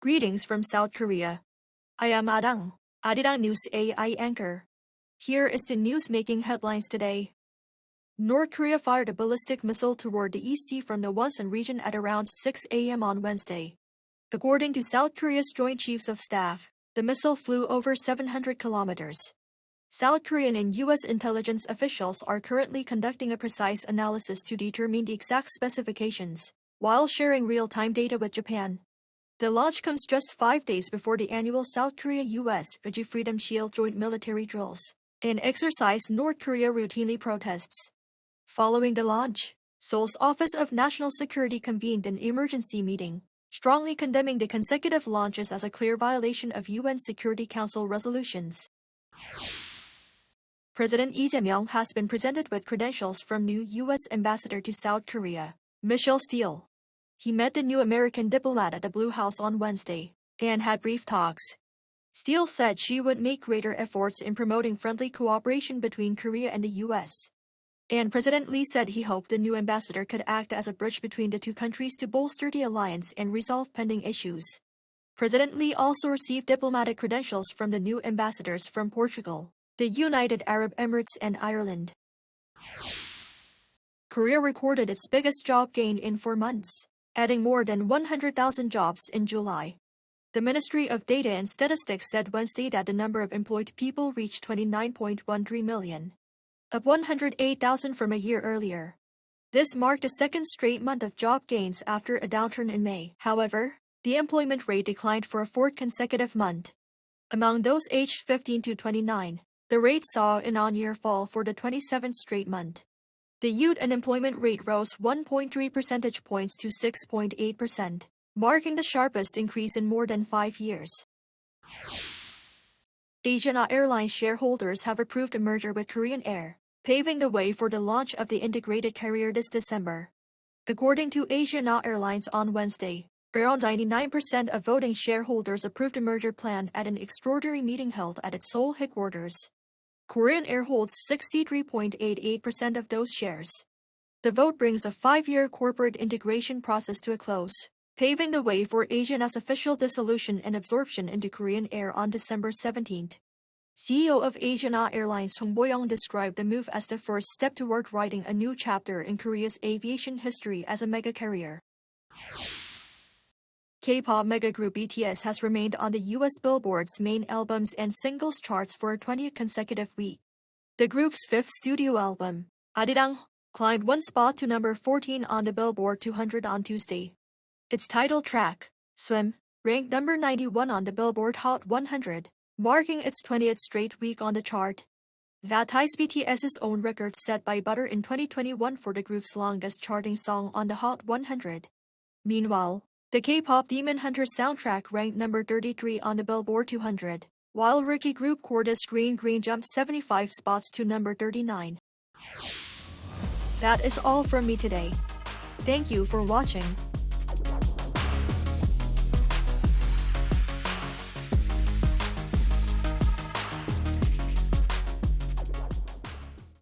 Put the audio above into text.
Greetings from South Korea. I am Arirang News AI anchor. Here is the news making headlines today. North Korea fired a ballistic missile toward the East Sea from the Wonsan region at around 6 a.m. on Wednesday. According to South Korea's Joint Chiefs of Staff, the missile flew over 700 kilometers. South Korean and U.S. intelligence officials are currently conducting a precise analysis to determine the exact specifications, while sharing real-time data with Japan. The launch comes just 5 days before the annual South Korea-U.S. Freedom Shield joint military drills, an exercise North Korea routinely protests. Following the launch, Seoul's Office of National Security convened an emergency meeting, strongly condemning the consecutive launches as a clear violation of UN Security Council resolutions. President Lee Jae-myung has been presented with credentials from new U.S. Ambassador to South Korea, Michelle Steele. He met the new American diplomat at the Blue House on Wednesday and had brief talks. Steele said she would make greater efforts in promoting friendly cooperation between Korea and the U.S. And President Lee said he hoped the new ambassador could act as a bridge between the two countries to bolster the alliance and resolve pending issues. President Lee also received diplomatic credentials from the new ambassadors from Portugal, the United Arab Emirates, and Ireland. Korea recorded its biggest job gain in 4 months, adding more than 100,000 jobs in July. The Ministry of Data and Statistics said Wednesday that the number of employed people reached 29.13 million, up 108,000 from a year earlier. This marked the second straight month of job gains after a downturn in May. However, the employment rate declined for a fourth consecutive month. Among those aged 15 to 29, the rate saw an on-year fall for the 27th straight month. The youth unemployment rate rose 1.3 percentage points to 6.8%, marking the sharpest increase in more than 5 years. Asiana Airlines shareholders have approved a merger with Korean Air, paving the way for the launch of the integrated carrier this December. According to Asiana Airlines on Wednesday, around 99% of voting shareholders approved a merger plan at an extraordinary meeting held at its Seoul headquarters. Korean Air holds 63.88% of those shares. The vote brings a 5-year corporate integration process to a close, paving the way for Asiana's official dissolution and absorption into Korean Air on December 17. CEO of Asiana Airlines Song Boyoung described the move as the first step toward writing a new chapter in Korea's aviation history as a mega carrier. K-pop megagroup BTS has remained on the U.S. Billboard's main albums and singles charts for a 20th consecutive week. The group's fifth studio album, Arirang, climbed 1 spot to number 14 on the Billboard 200 on Tuesday. Its title track, Swim, ranked number 91 on the Billboard Hot 100, marking its 20th straight week on the chart. That ties BTS's own record set by Butter in 2021 for the group's longest charting song on the Hot 100. Meanwhile, the K-pop Demon Hunter soundtrack ranked number 33 on the Billboard 200, while rookie group Corda's Green Green jumped 75 spots to number 39. That is all from me today. Thank you for watching.